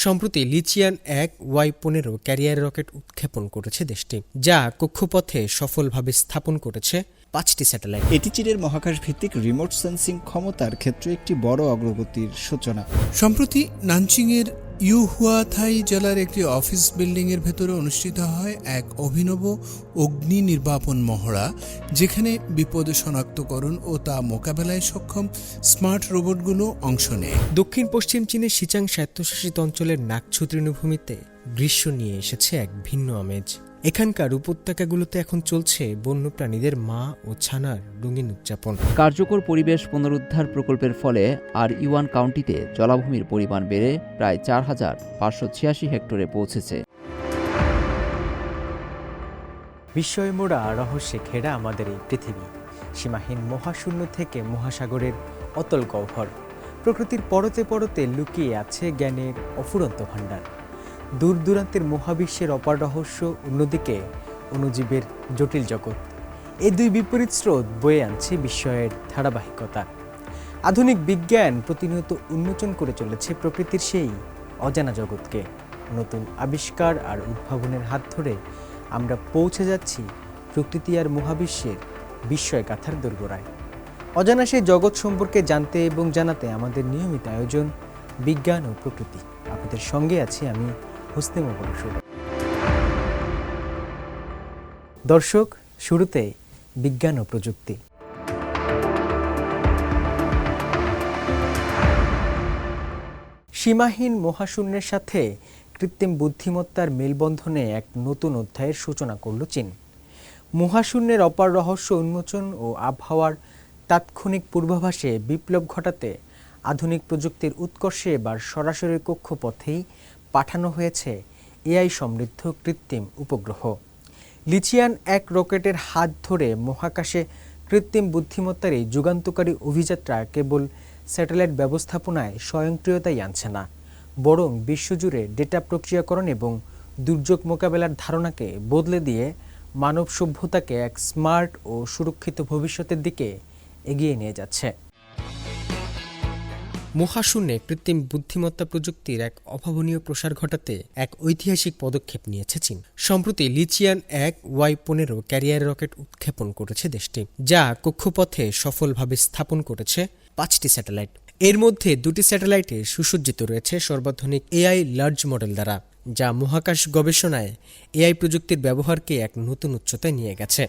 সম্প্রতি লিচিয়ান 1Y-15 career rocket উৎক্ষেপণ করেছে দেশটি, যা কক্ষপথে সফলভাবে স্থাপন করেছে 5টি স্যাটেলাইট। এটি চীনের মহাকাশ ভিত্তিক রিমোট সেন্সিং ক্ষমতার ক্ষেত্রে একটি বড় অগ্রগতির সূচনা। সম্প্রতি নানচিংয়ের ইউহুয়াথাই জেলার একটি অফিস বিল্ডিংয়ের ভেতরে অনুষ্ঠিত হয় এক অভিনব অগ্নি নির্বাপন মহড়া, যেখানে বিপদ শনাক্তকরণ ও তা মোকাবেলায় সক্ষম স্মার্ট রোবটগুলো অংশ নেয়। দক্ষিণ পশ্চিম চীনের সিচাং স্বায়ত্তশাসিত অঞ্চলের নাকছু তৃণভূমিতে গ্রীষ্ম নিয়ে এসেছে এক ভিন্ন আমেজ। এখানকার উপত্যকাগুলোতে এখন চলছে বন্যপ্রাণীদের মা ও ছানার রঙিন উদযাপন। কার্যকর পরিবেশ পুনরুদ্ধার প্রকল্পের ফলে আর ইউয়ান কাউন্টিতে জলাভূমির পরিমাণ বেড়ে প্রায় 4,586 হেক্টরে পৌঁছেছে। বিস্ময়ে মোড়া রহস্যে ঘেরা আমাদের এই পৃথিবী, সীমাহীন মহাশূন্য থেকে মহাসাগরের অতল গহ্বর, প্রকৃতির পরতে পরতে লুকিয়ে আছে জ্ঞানের অফুরন্ত ভাণ্ডার। দূর দূরান্তের মহাবিশ্বের অপার রহস্য, অন্যদিকে অণুজীবের জটিল জগৎ। এই দুই বিপরীত স্রোত বয়ে আনছে বিস্ময়ের ধারাবাহিকতা। আধুনিক বিজ্ঞান প্রতিনিয়ত উন্মোচন করে চলেছে প্রকৃতির সেই অজানা জগৎকে। নতুন আবিষ্কার আর উদ্ভাবনের হাত ধরে আমরা পৌঁছে যাচ্ছি প্রকৃতি আর মহাবিশ্বের বিস্ময় গাথার দোরগোড়ায়। অজানা সেই জগৎ সম্পর্কে জানতে এবং জানাতে আমাদের নিয়মিত আয়োজন বিজ্ঞান ও প্রকৃতি। আপনাদের সঙ্গে আছি আমি হোসনে মোবারক। দর্শক, শুরুতে বিজ্ঞান ও প্রযুক্তি। সীমাহীন মহাশূন্যের সাথে কৃত্রিম বুদ্ধিমত্তার মেলবন্ধনে এক নতুন অধ্যায়ের সূচনা করল চীন। মহাশূন্যের অপার রহস্য উন্মোচন ও আবহাওয়ার তাৎক্ষণিক পূর্বাভাসে বিপ্লব ঘটাতে আধুনিক প্রযুক্তির উৎকর্ষে এবার সরাসরি কক্ষপথেই পাঠানো হয়েছে এআই সমৃদ্ধ কৃত্রিম উপগ্রহ। লিচিয়ান 1 রকেটের হাত ধরে মহাকাশে কৃত্রিম বুদ্ধিমত্তার এই যুগান্তকারী অভিযাত্রা কেবল স্যাটেলাইট ব্যবস্থাপনায় স্বয়ংক্রিয়তাই আনছে না, বরং বিশ্বজুড়ে ডেটা প্রক্রিয়াকরণ এবং দুর্যোগ মোকাবেলার ধারণাকে বদলে দিয়ে মানব সভ্যতাকে এক স্মার্ট ও সুরক্ষিত ভবিষ্যতের দিকে এগিয়ে নিয়ে যাচ্ছে। মহাশূন্যে কৃত্রিম বুদ্ধিমত্তা প্রযুক্তির এক অভাবনীয় প্রসার ঘটাতে এক ঐতিহাসিক পদক্ষেপ নিয়েছে চীন। সম্প্রতি লিচিয়ান 1Y-15 ক্যারিয়ার রকেট উৎক্ষেপণ করেছে দেশটি, যা কক্ষপথে সফলভাবে স্থাপন করেছে 5টি স্যাটেলাইট। এর মধ্যে 2টি স্যাটেলাইটে সুসজ্জিত রয়েছে সর্বাধুনিক এআই লার্জ মডেল দ্বারা, যা মহাকাশ গবেষণায় এআই প্রযুক্তির ব্যবহারকে এক নতুন উচ্চতায় নিয়ে গেছে।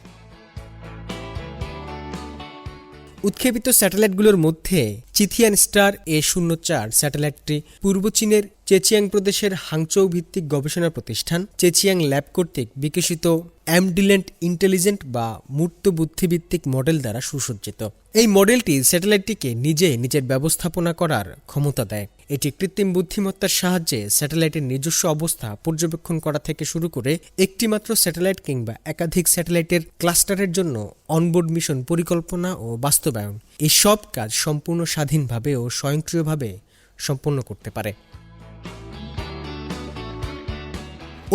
উৎক্ষেপিত স্যাটেলাইটগুলোর মধ্যে চিথিয়ান স্টার A04 স্যাটেলাইটটি পূর্ব চীনের চেচিয়াং প্রদেশের হাংচৌ ভিত্তিক গবেষণা প্রতিষ্ঠান চেচিয়াং ল্যাব কর্তৃক বিকশিত অ্যাম্বিডেন্ট ইন্টেলিজেন্ট বা মূর্ত বুদ্ধিভিত্তিক মডেল দ্বারা সুসজ্জিত। এই মডেলটি স্যাটেলাইটটিকে নিজের ব্যবস্থাপনা করার ক্ষমতা দেয়। এটি কৃত্রিম বুদ্ধিমত্তার সাহায্যে স্যাটেলাইটের নিজস্ব অবস্থা পর্যবেক্ষণ করা থেকে শুরু করে একটিমাত্র স্যাটেলাইট কিংবা একাধিক স্যাটেলাইটের ক্লাস্টারের জন্য অনবোর্ড মিশন পরিকল্পনা ও বাস্তবায়ন, এই সব কাজ সম্পূর্ণ স্বাধীনভাবে ও স্বয়ংক্রিয়ভাবে সম্পন্ন করতে পারে।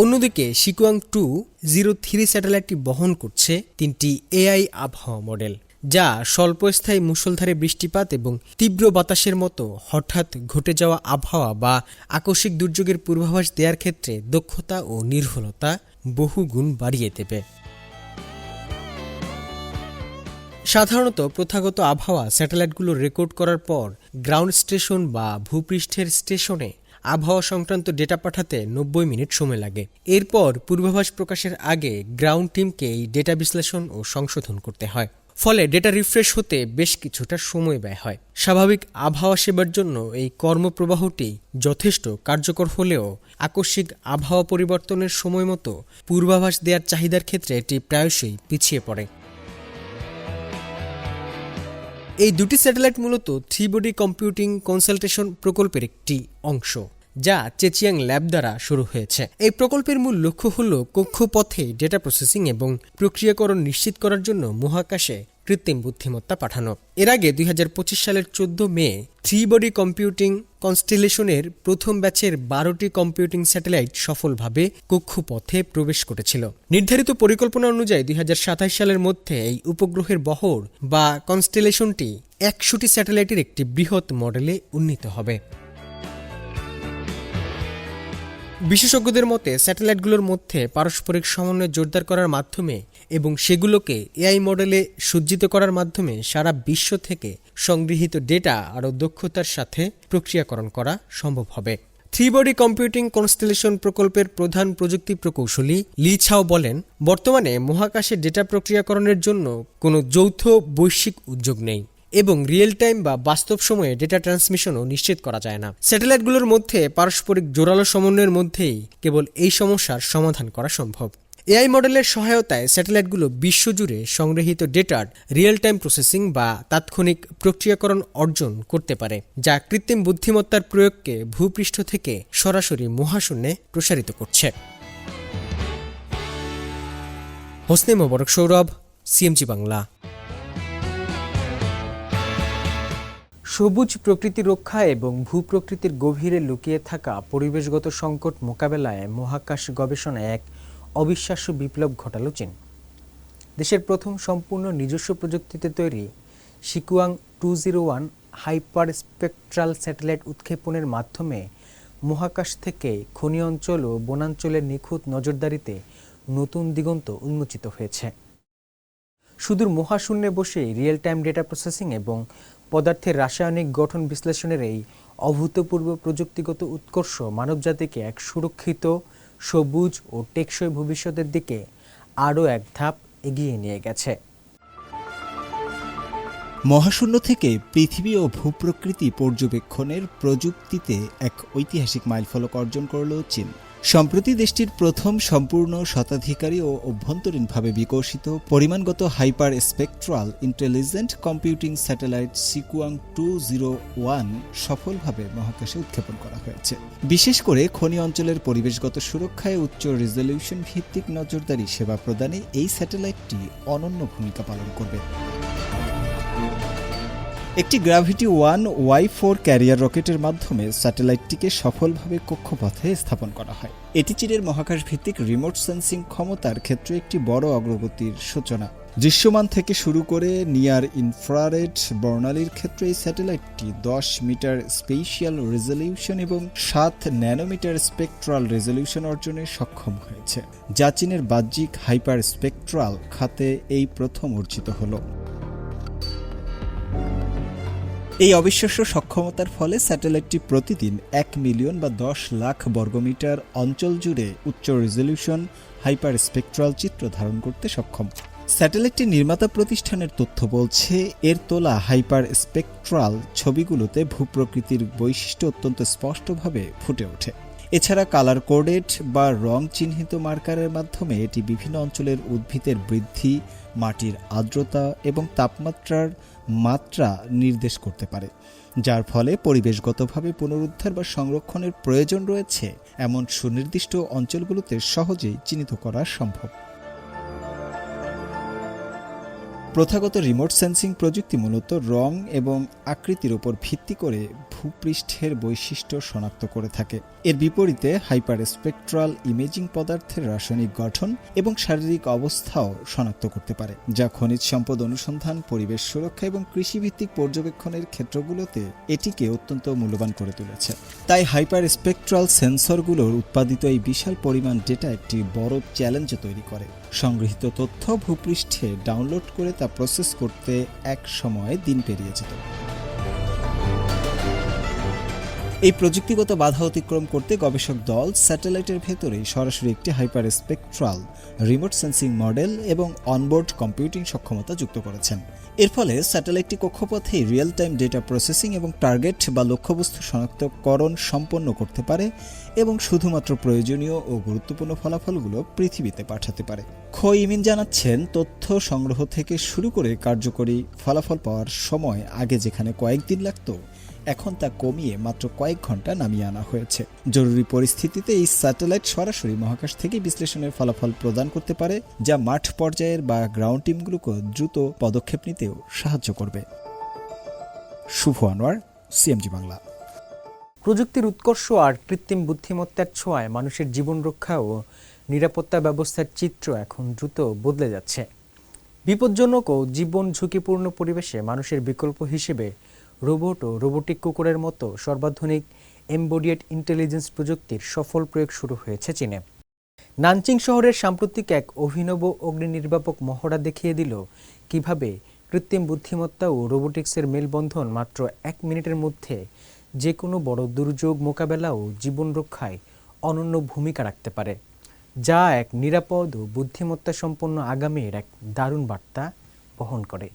অন্যদিকে শিকুয়াং 203 স্যাটেলাইটটি বহন করছে 3টি এআই আবহাওয়া মডেল, যা স্বল্পস্থায়ী মুষলধারে বৃষ্টিপাত এবং তীব্র বাতাসের মতো হঠাৎ ঘটে যাওয়া আবহাওয়া বা আকস্মিক দুর্যোগের পূর্বাভাস দেওয়ার ক্ষেত্রে দক্ষতা ও নির্ভুলতা বহুগুণ বাড়িয়ে দেবে। সাধারণত প্রথাগত আবহাওয়া স্যাটেলাইটগুলো রেকর্ড করার পর গ্রাউন্ড স্টেশন বা ভূপৃষ্ঠের স্টেশনে আবহাওয়া সংক্রান্ত ডেটা পাঠাতে 90 মিনিট সময় লাগে। এরপর পূর্বাভাস প্রকাশের আগে গ্রাউন্ড টিমকে এই ডেটা বিশ্লেষণ ও সংশোধন করতে হয়, ফলে ডেটা রিফ্রেশ হতে বেশ কিছুটা সময় ব্যয় হয়। স্বাভাবিক আবহাওয়া সেবার জন্য এই কর্মপ্রবাহটি যথেষ্ট কার্যকর হলেও আকস্মিক আবহাওয়া পরিবর্তনের সময় মতো পূর্বাভাস দেওয়ার চাহিদার ক্ষেত্রে এটি প্রায়শই পিছিয়ে পড়ে। এই 2টি স্যাটেলাইট মূলত 3 বডি কম্পিউটিং কনসালটেশন প্রকল্পের একটি অংশ, যা চেচিয়াং ল্যাব দ্বারা শুরু হয়েছে। এই প্রকল্পের মূল লক্ষ্য হল কক্ষপথে ডেটা প্রসেসিং এবং প্রক্রিয়াকরণ নিশ্চিত করার জন্য মহাকাশে কৃত্রিম বুদ্ধিমত্তা পাঠানো। এর আগে 2025 সালের 14 মে 3 বডি কম্পিউটিং কনস্টেলেশনের প্রথম ব্যাচের 12টি কম্পিউটিং স্যাটেলাইট সফলভাবে কক্ষপথে প্রবেশ করেছিল। নির্ধারিত পরিকল্পনা অনুযায়ী 2027 সালের মধ্যে এই উপগ্রহের বহর বা কনস্টেলেশনটি 100টি স্যাটেলাইটের একটি বৃহৎ মডেলে উন্নীত হবে। বিশেষজ্ঞদের মতে স্যাটেলাইটগুলোর মধ্যে পারস্পরিক সমন্বয় জোরদার করার মাধ্যমে এবং সেগুলোকে এআই মডেলে সজ্জিত করার মাধ্যমে সারা বিশ্ব থেকে সংগৃহীত ডেটা আরও দক্ষতার সাথে প্রক্রিয়াকরণ করা সম্ভব হবে। থ্রি বডি কম্পিউটিং কনস্টেলেশন প্রকল্পের প্রধান প্রযুক্তি প্রকৌশলী লি ছাও বলেন, বর্তমানে মহাকাশে ডেটা প্রক্রিয়াকরণের জন্য কোনো যৌথ বৈশ্বিক উদ্যোগ নেই এবং রিয়েল টাইম বা বাস্তব সময়ে ডেটা ট্রান্সমিশনও নিশ্চিত করা যায় না। স্যাটেলাইটগুলোর মধ্যে পারস্পরিক জোরালো সমন্বয়ের মধ্যেই কেবল এই সমস্যার সমাধান করা সম্ভব। এআই মডেলের সহায়তায় স্যাটেলাইটগুলো বিশ্বজুড়ে সংগৃহীত ডেটার রিয়েল টাইম প্রসেসিং বা তাৎক্ষণিক প্রক্রিয়াকরণ অর্জন করতে পারে, যা কৃত্রিম বুদ্ধিমত্তার প্রয়োগকে ভূপৃষ্ঠ থেকে সরাসরি মহাশূন্যে প্রসারিত করছে। হোসনে মোবারক সৌরভ, সিএমজি বাংলা। সবুজ প্রকৃতি রক্ষা এবং ভূপ্রকৃতির গভীরে লুকিয়ে থাকা পরিবেশগত সংকট মোকাবেলায় মহাকাশ গবেষণায় এক অবিশ্বাস্য বিপ্লব ঘটালো চীন। দেশের প্রথম সম্পূর্ণ নিজস্ব প্রযুক্তিতে তৈরি শিকুয়াং 201 হাইপার স্পেকট্রাল স্যাটেলাইট উৎক্ষেপণের মাধ্যমে মহাকাশ থেকে খনি অঞ্চল ও বনাঞ্চলের নিখুঁত নজরদারিতে নতুন দিগন্ত উন্মোচিত হয়েছে। সুদূর মহাশূন্যে বসে রিয়েল টাইম ডেটা প্রসেসিং এবং পদার্থের রাসায়নিক গঠন বিশ্লেষণের এই অভূতপূর্ব প্রযুক্তিগত উৎকর্ষ মানবজাতিকে এক সুরক্ষিত, সবুজ ও টেকসই ভবিষ্যতের দিকে আরও এক ধাপ এগিয়ে নিয়ে গেছে। মহাশূন্য থেকে পৃথিবী ও ভূপ্রকৃতি পর্যবেক্ষণের প্রযুক্তিতে এক ঐতিহাসিক মাইলফলক অর্জন করল চীন। সম্প্রতি দেশটির প্রথম সম্পূর্ণ শতাধিকারী ও অভ্যন্তরীণভাবে বিকশিত পরিমাণগত hyper spectral intelligent computing satellite শিকুয়াং 201 সফলভাবে মহাকাশে উৎক্ষেপণ করা হয়েছে। বিশেষ করে খনি অঞ্চলের পরিবেশগত সুরক্ষায় উচ্চ রেজলিউশন ভিত্তিক নজরদারি সেবা প্রদানে এই স্যাটেলাইটটি অনন্য ভূমিকা পালন করবে। একটি গ্র্যাভিটি 1Y4 ক্যারিয়ার রকেটের মাধ্যমে স্যাটেলাইটটিকে সফলভাবে কক্ষপথে স্থাপন করা হয়। এটি চীনের মহাকাশ ভিত্তিক রিমোট সেন্সিং ক্ষমতার ক্ষেত্রে একটি বড় অগ্রগতির সূচনা। দৃশ্যমান থেকে শুরু করে নিয়ার ইনফ্রারেড বর্ণালীর ক্ষেত্রে এই স্যাটেলাইটটি 10 মিটার স্পেশিয়াল রেজলিউশন এবং 7 ন্যানোমিটার স্পেকট্রাল রেজলিউশন অর্জনে সক্ষম হয়েছে, যা চীনের বাহ্যিক হাইপার স্পেকট্রাল খাতে এই প্রথম অর্জিত হলো। এই অবিশ্বাস্য সক্ষমতার ফলে স্যাটেলাইটটি প্রতিদিন 1 মিলিয়ন বা 10 লাখ বর্গমিটার অঞ্চল জুড়ে উচ্চ রেজলিউশন হাইপার স্পেকট্রাল চিত্র ধারণ করতে সক্ষম। স্যাটেলাইটটির নির্মাতা প্রতিষ্ঠানের তথ্য বলছে, এর তোলা হাইপার স্পেকট্রাল ছবিগুলোতে ভূপ্রকৃতির বৈশিষ্ট্য অত্যন্ত স্পষ্টভাবে ফুটে ওঠে। এছাড়া কালার কোডেড বা রং চিহ্নিত মার্কারের মাধ্যমে এটি বিভিন্ন অঞ্চলের উদ্ভিদের বৃদ্ধি, মাটির আর্দ্রতা এবং তাপমাত্রার মাত্রা নির্দেশ করতে পারে, যার ফলে পরিবেশগতভাবে পুনরুদ্ধার বা সংরক্ষণের প্রয়োজন রয়েছে এমন সুনির্দিষ্ট অঞ্চলগুলোতে সহজেই চিহ্নিত করা সম্ভব। প্রথাগত রিমোট সেন্সিং প্রযুক্তি মূলত রং এবং আকৃতির উপর ভিত্তি করে ভূপৃষ্ঠের বৈশিষ্ট্য শনাক্ত করে থাকে। এর বিপরীতে হাইপার স্পেকট্রাল ইমেজিং পদার্থের রাসায়নিক গঠন এবং শারীরিক অবস্থাও শনাক্ত করতে পারে, যা খনিজ সম্পদ অনুসন্ধান, পরিবেশ সুরক্ষা এবং কৃষিভিত্তিক পর্যবেক্ষণের ক্ষেত্রগুলোতে এটিকে অত্যন্ত মূল্যবান করে তুলেছে। তাই হাইপার স্পেকট্রাল সেন্সরগুলোর উৎপাদিত এই বিশাল পরিমাণ ডেটা একটি বড় চ্যালেঞ্জ তৈরি করে। সংগৃহীত তথ্য ভূপৃষ্ঠে ডাউনলোড করে তা প্রসেস করতে এক সময় দিন পেরিয়ে যেত। এই প্রযুক্তিগত বাধা অতিক্রম করতে গবেষক দল স্যাটেলাইটের ভেতরেই সরাসরি একটি hyper spectral remote sensing model এবং অনবোর্ড কম্পিউটিং সক্ষমতা যুক্ত করেছেন। এর ফলে স্যাটেলাইটটি কক্ষপথে রিয়েল টাইম ডেটা প্রসেসিং এবং টার্গেট বা লক্ষ্যবস্তু শনাক্তকরণ সম্পন্ন করতে পারে এবং শুধুমাত্র প্রয়োজনীয় ও গুরুত্বপূর্ণ ফলাফলগুলো পৃথিবীতে পাঠাতে পারে। খো ইমিন জানাচ্ছেন, তথ্য সংগ্রহ থেকে শুরু করে কার্যকরী ফলাফল পাওয়ার সময় আগে যেখানে কয়েকদিন লাগত, এখন তা কমিয়ে মাত্র কয়েক ঘন্টা নামিয়ে আনা হয়েছে। জরুরি পরিস্থিতিতে এই স্যাটেলাইট সরাসরি মহাকাশ থেকে বিশ্লেষণের ফলাফল প্রদান করতে পারে, যা মাঠ পর্যায়ের বা গ্রাউন্ড টিমগুলোকে দ্রুত পদক্ষেপ নিতেও সাহায্য করবে। শুভ আনোয়ার, সিএমজি বাংলা। প্রযুক্তির উৎকর্ষ আর কৃত্রিম বুদ্ধিমত্তার ছোঁয়ায় মানুষের জীবন রক্ষা ও নিরাপত্তা ব্যবস্থার চিত্র এখন দ্রুত বদলে যাচ্ছে। বিপজ্জনক ও জীবন ঝুঁকিপূর্ণ পরিবেশে মানুষের বিকল্প হিসেবে রোবট ও রোবোটিক কুকুরের মতো সর্বাধুনিক এমবডিয়েড ইন্টেলিজেন্স প্রযুক্তির সফল প্রয়োগ শুরু হয়েছে চীনে। নানচিং শহরের সাম্প্রতিক এক অভিনব অগ্নি নির্বাপক মহড়া দেখিয়ে দিল কিভাবে কৃত্রিম বুদ্ধিমত্তা ও রোবোটিক্সের মেলবন্ধন মাত্র 1 মিনিটের মধ্যে যে কোনো বড় দুর্যোগ মোকাবেলা ও জীবন রক্ষায় অনন্য ভূমিকা রাখতে পারে, যা এক নিরাপদ ও বুদ্ধিমত্তা সম্পন্ন আগামীর এক দারুণ বার্তা বহন করে।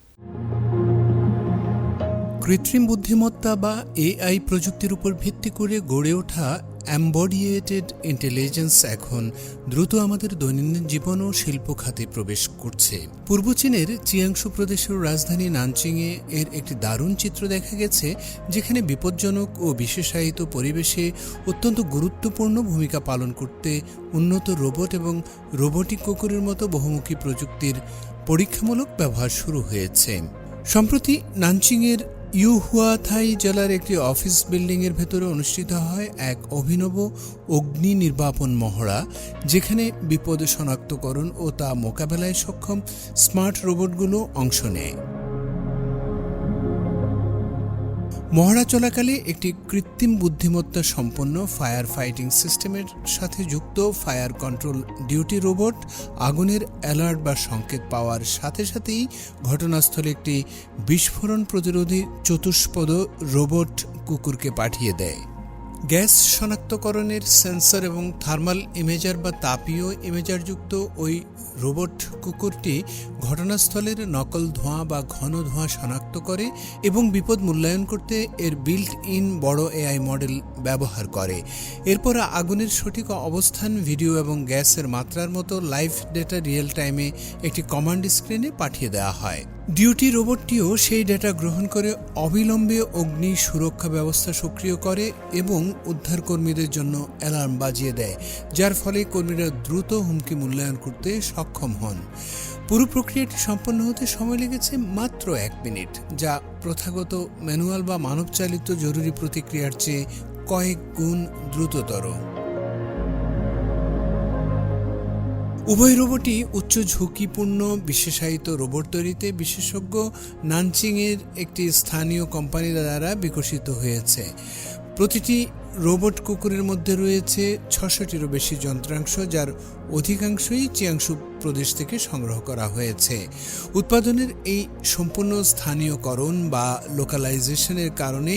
কৃত্রিম বুদ্ধিমত্তা বা এআই প্রযুক্তির উপর ভিত্তি করে গড়ে ওঠা এমবডিয়েটেড ইন্টেলিজেন্স এখন দ্রুত আমাদের দৈনন্দিন জীবন ও শিল্প খাতে প্রবেশ করছে। পূর্ব চীনের চিয়াংশু প্রদেশের রাজধানী নানচিংয়ে এর একটি দারুণ চিত্র দেখা গেছে, যেখানে বিপজ্জনক ও বিশেষায়িত পরিবেশে অত্যন্ত গুরুত্বপূর্ণ ভূমিকা পালন করতে উন্নত রোবট এবং রোবোটিক কুকুরের মতো বহুমুখী প্রযুক্তির পরীক্ষামূলক ব্যবহার শুরু হয়েছে। সম্প্রতি নানচিংয়ের ইউহুয়াথাই জেলার একটি অফিস বিল্ডিংয়ের ভেতরে অনুষ্ঠিত হয় এক অভিনব অগ্নি নির্বাপন মহড়া, যেখানে বিপদ শনাক্তকরণ ও তা মোকাবেলায় সক্ষম স্মার্ট রোবটগুলো অংশ নেয়। মহড়া চলাকালে একটি কৃত্রিম বুদ্ধিমত্তা সম্পন্ন ফায়ার ফাইটিং সিস্টেমের সাথে যুক্ত ফায়ার কন্ট্রোল ডিউটি রোবট আগুনের অ্যালার্ট বা সংকেত পাওয়ার সাথে সাথেই ঘটনাস্থলে একটি বিস্ফোরণ প্রতিরোধী চতুষ্পদ রোবট কুকুরকে পাঠিয়ে দেয়। গ্যাস শনাক্তকরণের সেন্সর এবং থার্মাল ইমেজার বা তাপীয় ইমেজারযুক্ত ওই রোবট কুকুরটি ঘটনাস্থলের নকল ধোঁয়া বা ঘন ধোঁয়া শনাক্ত করে এবং বিপদ মূল্যায়ন করতে এর বিল্ট ইন বড় এআই মডেল ব্যবহার করে। এরপর আগুনের সঠিক অবস্থান, ভিডিও এবং গ্যাসের মাত্রার মতো লাইভ ডেটা রিয়েল টাইমে একটি কমান্ড স্ক্রিনে পাঠিয়ে দেওয়া হয়। ডিউটি রোবটটিও সেই ডেটা গ্রহণ করে অবিলম্বে অগ্নি সুরক্ষা ব্যবস্থা সক্রিয় করে এবং উদ্ধারকর্মীদের জন্য অ্যালার্ম বাজিয়ে দেয়, যার ফলে কর্মীরা দ্রুত হুমকি মূল্যায়ন করতে সক্ষম হন। পুরো প্রক্রিয়াটি সম্পন্ন হতে সময় লেগেছে মাত্র 1 মিনিট, যা প্রথাগত ম্যানুয়াল বা মানবচালিত জরুরি প্রতিক্রিয়ার চেয়ে কয়েক গুণ দ্রুততর। উভয় রোবটই উচ্চ ঝুঁকিপূর্ণ বিশেষায়িত রোবট তৈরিতে বিশেষজ্ঞ নানচিংয়ের একটি স্থানীয় কোম্পানি দ্বারা বিকশিত হয়েছে। প্রতিটি রোবট কুকুরের মধ্যে রয়েছে 600টিরও বেশি যন্ত্রাংশ, যার অধিকাংশই চিয়াংশু প্রদেশ থেকে সংগ্রহ করা হয়েছে। উৎপাদনের এই সম্পূর্ণ স্থানীয়করণ বা লোকালাইজেশনের কারণে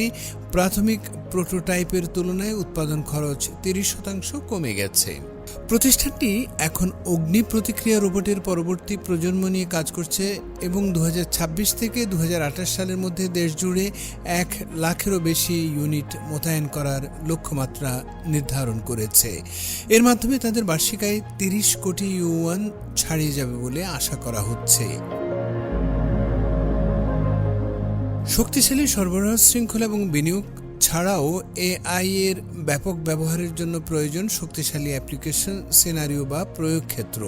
প্রাথমিক প্রোটোটাইপের তুলনায় উৎপাদন খরচ 30% কমে গেছে। প্রতিষ্ঠানটি এখন অগ্নি প্রতিক্রিয়া রোবটের পরবর্তী প্রজন্ম নিয়ে কাজ করছে এবং 2026 থেকে 2028 সালের মধ্যে দেশ জুড়ে 1 লাখেরও বেশি ইউনিট মোতায়েন করার লক্ষ্যমাত্রা নির্ধারণ করেছে। এর মাধ্যমে তাদের বার্ষিক আয় 30 কোটি ইউয়ান ছাড়িয়ে যাবে বলে আশা করা হচ্ছে। শক্তিশালী সরবরাহ শৃঙ্খলা এবং বিনিয়োগ ছাড়াও এআই এর ব্যাপক ব্যবহারের জন্য প্রয়োজন শক্তিশালী অ্যাপ্লিকেশন সিনারিও বা প্রয়োগ ক্ষেত্র।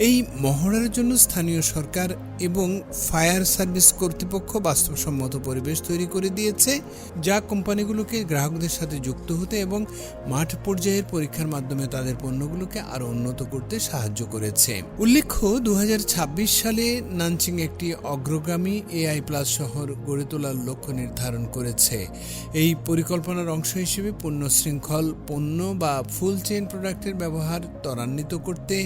এই মহড়ার জন্য স্থানীয় সরকার এবং ফায়ার সার্ভিস কর্তৃপক্ষ বাস্তবসম্মত পরিবেশ তৈরি করে দিয়েছে, যা কোম্পানিগুলোকে গ্রাহকদের সাথে যুক্ত হতে এবং মাঠ পর্যায়ের পরীক্ষার মাধ্যমে তাদের পণ্যগুলোকে আরও উন্নত করতে সাহায্য করেছে। উল্লেখ্য, 2026 সালে নানচিং একটি অগ্রগামী এআই প্লাস শহর গড়ে তোলার লক্ষ্য নির্ধারণ করেছে। এই পরিকল্পনার অংশ হিসেবে পণ্য শৃঙ্খল, পণ্য বা ফুল চেইন প্রোডাক্টের ব্যবহার ত্বরান্বিত করতে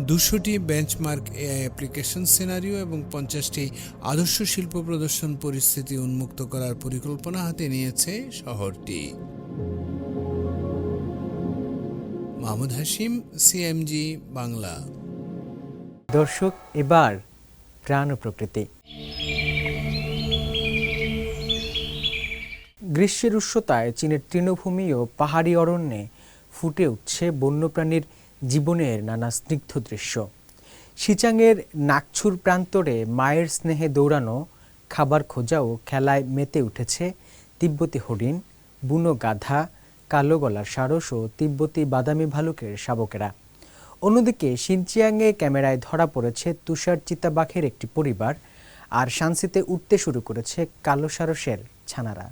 200টি বেঞ্চমার্ক এআই অ্যাপ্লিকেশন সিনারিও এবং 50টি আদর্শ শিল্প প্রদর্শন পরিস্থিতি উন্মুক্ত করার পরিকল্পনা হাতে নিয়েছে শহরটি। মাহমুদ হাশিম, সিএমজি বাংলা। দর্শক, এবার প্রাণ ও প্রকৃতি। গ্রীষ্মের উষ্ণতায় চীনের তৃণভূমি ও পাহাড়ি অরণ্যে ফুটে উঠছে বন্যপ্রাণীর জীবনের নানা স্নিগ্ধ দৃশ্য। শিচাংয়ের নাকছুর প্রান্তরে মায়ের স্নেহে দৌড়ানো, খাবার খোঁজা ও খেলায় মেতে উঠেছে তিব্বতী হরিণ, বুনো গাধা, কালো গলার সারস ও তিব্বতী বাদামি ভালুকের শাবকেরা। অন্যদিকে শিনচিয়াংয়ে ক্যামেরায় ধরা পড়েছে তুষার চিতাবাঘের একটি পরিবার, আর শানসিতে উঠতে শুরু করেছে কালো সারসের ছানারা।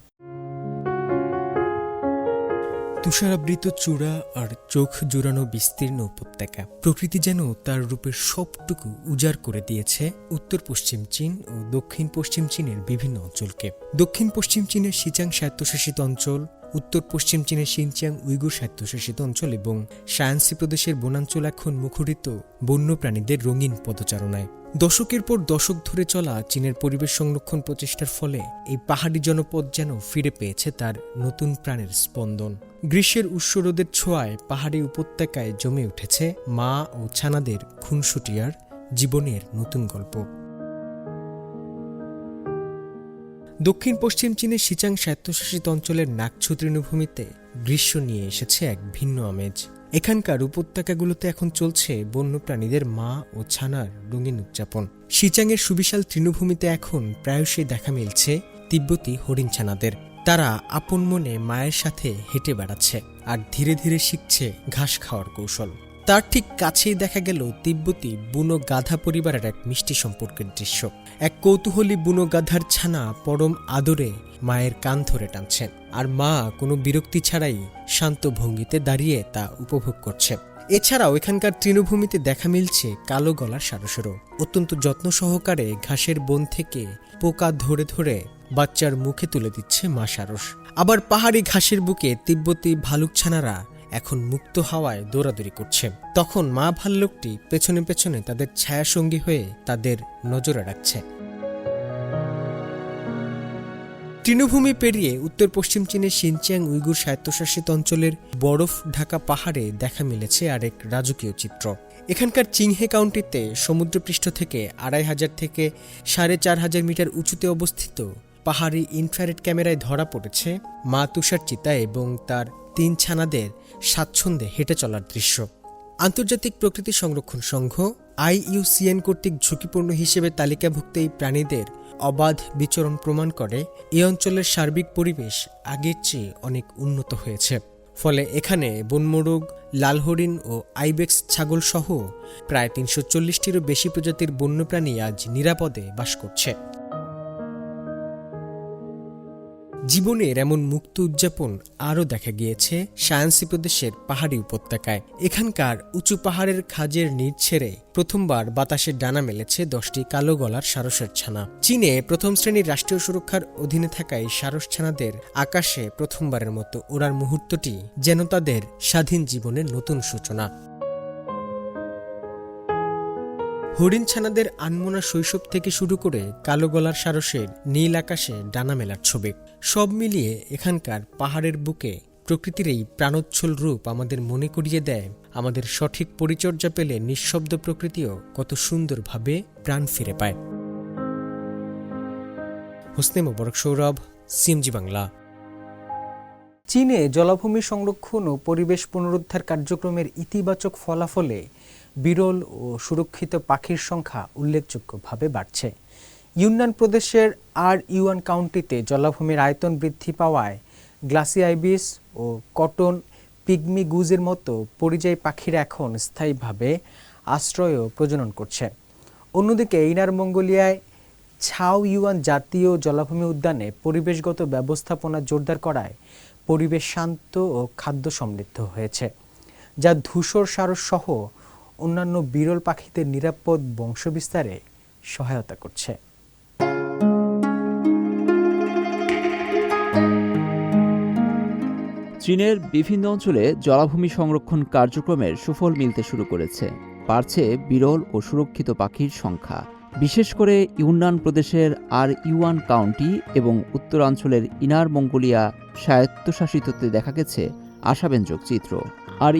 তুষারাবৃত চূড়া আর চোখ জুড়ানো বিস্তীর্ণ উপত্যকা, প্রকৃতি যেন তার রূপের সবটুকু উজাড় করে দিয়েছে উত্তর পশ্চিম চীন ও দক্ষিণ পশ্চিম চীনের বিভিন্ন অঞ্চলকে। দক্ষিণ পশ্চিম চীনের শিচাং স্বায়ত্তশাসিত অঞ্চল, উত্তর পশ্চিম চীনের শিনচিয়াং উইগুর স্বায়ত্তশাসিত অঞ্চল এবং শায়ানসি প্রদেশের বনাঞ্চল এখন মুখরিত বন্যপ্রাণীদের রঙিন পদচারণায়। দশকের পর দশক ধরে চলা চীনের পরিবেশ সংরক্ষণ প্রচেষ্টার ফলে এই পাহাড়ি জনপদ যেন ফিরে পেয়েছে তার নতুন প্রাণের স্পন্দন। গ্রীষ্মের উষ্ণ রোদের ছোঁয়ায় পাহাড়ি উপত্যকায় জমে উঠেছে মা ও ছানাদের খুনসুটিয়ার জীবনের নতুন গল্প। দক্ষিণ পশ্চিম চীনের শিচাং স্বায়ত্তশাসিত অঞ্চলের নাকছু তৃণভূমিতে গ্রীষ্ম নিয়ে এসেছে এক ভিন্ন আমেজ। এখানকার উপত্যকাগুলোতে এখন চলছে বন্যপ্রাণীদের মা ও ছানার রঙিন উদযাপন। শিচাংয়ের সুবিশাল তৃণভূমিতে এখন প্রায়শই দেখা মিলছে তিব্বতী হরিণ ছানাদের। তারা আপন মনে মায়ের সাথে হেঁটে বেড়াচ্ছে আর ধীরে ধীরে শিখছে ঘাস খাওয়ার কৌশল। তার ঠিক কাছেই দেখা গেল তিব্বতী বুনো গাধা পরিবারের এক মিষ্টি সম্পর্কের দৃশ্য। এক কৌতূহলী বুনো গাধার ছানা পরম আদরে মায়ের কান ধরে টানছে, আর মা কোনো বিরক্তি ছাড়াই শান্ত ভঙ্গিতে দাঁড়িয়ে তা উপভোগ করছে। এছাড়াও এখানকার তৃণভূমিতে দেখা মিলছে কালো গলার সারসেরও। অত্যন্ত যত্ন সহকারে ঘাসের বন থেকে পোকা ধরে ধরে বাচ্চার মুখে তুলে দিচ্ছে মা সারস। আবার পাহাড়ি ঘাসের বুকে তিব্বতী ভালুক ছানারা এখন মুক্ত হাওয়ায় দৌড়াদৌড়ি করছে। তখন মা ভাল্লুকটি পেছনে পেছনে তাদের ছায়াসঙ্গী হয়ে তাদের নজরে রাখছে। তৃণভূমি পেরিয়ে উত্তর পশ্চিম চীনের শিনচিয়াং উইগুর স্বায়ত্তশাসিত অঞ্চলের বরফ ঢাকা পাহাড়ে দেখা মিলেছে আরেক রাজকীয় চিত্র। এখানকার চিংহে কাউন্টিতে সমুদ্রপৃষ্ঠ থেকে 2500 থেকে 4500 মিটার উঁচুতে অবস্থিত পাহাড়ি ইনফ্রারেড ক্যামেরায় ধরা পড়েছে মা তুষার চিতা এবং তার 3 ছানাদের স্বাচ্ছন্দ্যে হেঁটে চলার দৃশ্য। আন্তর্জাতিক প্রকৃতি সংরক্ষণ সংঘ IUCN কর্তৃক ঝুঁকিপূর্ণ হিসেবে তালিকাভুক্ত এই প্রাণীদের অবাধ বিচরণ প্রমাণ করে এই অঞ্চলের সার্বিক পরিবেশ আগের চেয়ে অনেক উন্নত হয়েছে। ফলে এখানে বনমোরগ, লাল হরিণ ও আইবেক্স ছাগল সহ প্রায় 340টিরও বেশি প্রজাতির বন্যপ্রাণী আজ নিরাপদে বাস করছে। জীবনের এমন মুক্ত উদযাপন আরও দেখা গিয়েছে শায়ানসি প্রদেশের পাহাড়ি উপত্যকায়। এখানকার উঁচু পাহাড়ের খাজের নিচ ছেড়ে প্রথমবার বাতাসে ডানা মেলেছে 10টি কালো গলার সারসের ছানা। চীনে প্রথম শ্রেণীর রাষ্ট্রীয় সুরক্ষার অধীনে থাকা এই সারস ছানাদের আকাশে প্রথমবারের মতো ওড়ার মুহূর্তটি যেন তাদের স্বাধীন জীবনের নতুন সূচনা। হরিণ ছানাদের আনমনা শৈশব থেকে শুরু করে কালো গলার সারসের নীল আকাশে ডানা মেলার ছবি, সব মিলিয়ে এখানকার পাহাড়ের বুকে প্রকৃতির এই প্রাণোচ্ছল রূপ আমাদের মনে করিয়ে দেয় আমাদের সঠিক পরিচর্যা পেলে নিঃশব্দ প্রকৃতিও কত সুন্দরভাবে প্রাণ ফিরে পায়। হোসনে মোবারক সৌরভ, CMG বাংলা। চীনে জলাভূমি সংরক্ষণ ও পরিবেশ পুনরুদ্ধার কার্যক্রমের ইতিবাচক ফলাফলে বিরল ও সুরক্ষিত পাখির সংখ্যা উল্লেখযোগ্যভাবে বাড়ছে। ইউনান প্রদেশের ইউয়ান কাউন্টিতে জলাভূমির আয়তন বৃদ্ধি পাওয়ায় গ্লাসি আইবিস ও কটন পিগমি গুজের মতো পরিযায়ী পাখিরা এখন স্থায়ীভাবে আশ্রয় ও প্রজনন করছে। অন্যদিকে ইনার মঙ্গোলিয়ায় ছাও ইউয়ান জাতীয় জলাভূমি উদ্যানে পরিবেশগত ব্যবস্থাপনা জোরদার করায় পরিবেশ শান্ত ও খাদ্য সমৃদ্ধ হয়েছে, যা ধূসর সারস সহ অন্যান্য বিরল পাখিদের নিরাপদ বংশবিস্তারে সহায়তা করছে। চীনের বিভিন্ন অঞ্চলে জলাভূমি সংরক্ষণ কার্যক্রমের সুফল মিলতে শুরু করেছে। বাড়ছে বিরল ও সুরক্ষিত পাখির সংখ্যা। বিশেষ করে ইউনান প্রদেশের ইউয়ান কাউন্টি এবং উত্তরাঞ্চলের ইনার মঙ্গোলিয়া স্বায়ত্তশাসিততে দেখা গেছে আশাব্যঞ্জক চিত্র।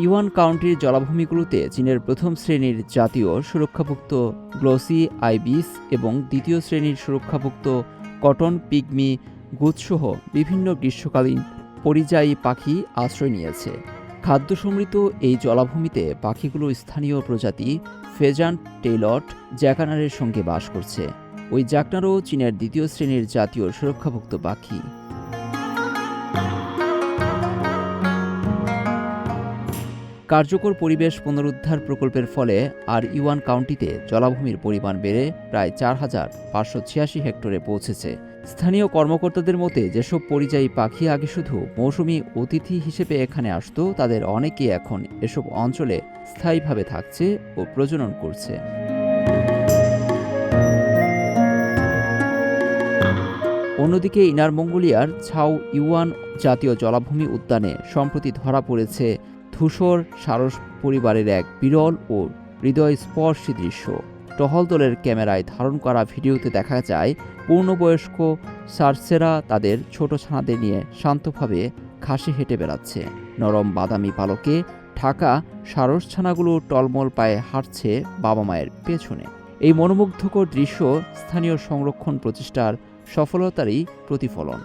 ইউয়ান কাউন্টির জলাভূমিগুলোতে চীনের প্রথম শ্রেণীর জাতীয় সুরক্ষাভুক্ত গ্লোসি আইবিস এবং দ্বিতীয় শ্রেণীর সুরক্ষাভুক্ত কটন পিগমি গুজসহ বিভিন্ন গ্রীষ্মকালীন পরিযায়ী পাখি আশ্রয় নিয়েছে। খাদ্য সমৃদ্ধ এই জলাভূমিতে পাখিগুলো স্থানীয় প্রজাতি ফেজান্ট, টেইলট, জ্যাকানারের সঙ্গে বাস করছে। ওই জ্যাকনারও চীনের দ্বিতীয় শ্রেণীর জাতীয় সুরক্ষাভুক্ত পাখি। কার্যকর পরিবেশ পুনরুদ্ধার প্রকল্পের ফলে ইউয়ান কাউন্টিতে জলাভূমির পরিমাণ বেড়ে প্রায় 4586 হেক্টরে পৌঁছেছে। স্থানীয় কর্মকর্তাদের মতে যেসব পরিযায়ী পাখি আগে শুধু মৌসুমি অতিথি হিসেবে এখানে আসতো, তাদের অনেকেই এখন এসব অঞ্চলে স্থায়ীভাবে থাকছে ও প্রজনন করছে। অন্যদিকে ইনার মঙ্গোলিয়ার ছাও ইউয়ান জাতীয় জলাভূমি উদ্যানে সম্প্রতি ধরা পড়েছে ধূসর সারস পরিবারের এক বিরল ও হৃদয়স্পর্শী দৃশ্য। টহল দলের ক্যামেরায় ধারণ করা ভিডিওতে দেখা যায় পূর্ণবয়স্ক সার্সেরা তাদের ছোট ছানাদের নিয়ে শান্তভাবে ঘাসে হেঁটে বেড়াচ্ছে। নরম বাদামি পালকে ঢাকা সারস ছানাগুলো টলমল পায়ে হাঁটছে বাবা মায়ের পেছনে। এই মনোমুগ্ধকর দৃশ্য স্থানীয় সংরক্ষণ প্রচেষ্টার সফলতারই প্রতিফলন।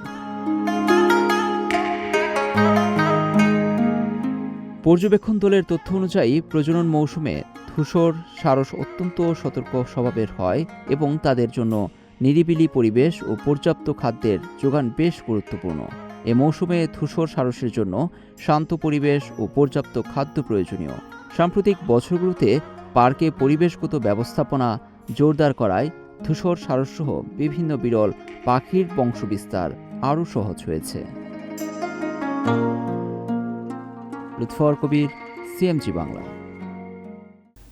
পর্যবেক্ষণ দলের তথ্য অনুযায়ী প্রজনন মৌসুমে ধূসর সারস অত্যন্ত সতর্ক স্বভাবের হয় এবং তাদের জন্য নিরিবিলি পরিবেশ ও পর্যাপ্ত খাদ্যের যোগান বেশ গুরুত্বপূর্ণ। এ মৌসুমে ধূসর সারসের জন্য শান্ত পরিবেশ ও পর্যাপ্ত খাদ্য প্রয়োজনীয়। সাম্প্রতিক বছরগুলোতে পার্কে পরিবেশগত ব্যবস্থাপনা জোরদার করায় ধূসর সারসসহ বিভিন্ন বিরল পাখির বংশবিস্তার আরও সহজ হয়েছে। লুৎফর কবির, সিএমজি বাংলা।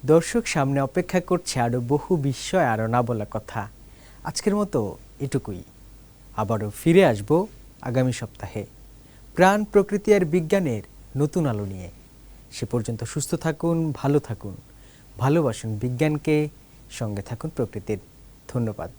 দর্শক, সামনে অপেক্ষা করছে আরও বহু বিষয়, আরও না বলা কথা। আজকের মতো এটুকুই। আবারও ফিরে আসব আগামী সপ্তাহে প্রাণ, প্রকৃতি আর বিজ্ঞানের নতুন আলো নিয়ে। সে পর্যন্ত সুস্থ থাকুন, ভালো থাকুন, ভালোবাসুন বিজ্ঞানকে, সঙ্গে থাকুন প্রকৃতির। ধন্যবাদ।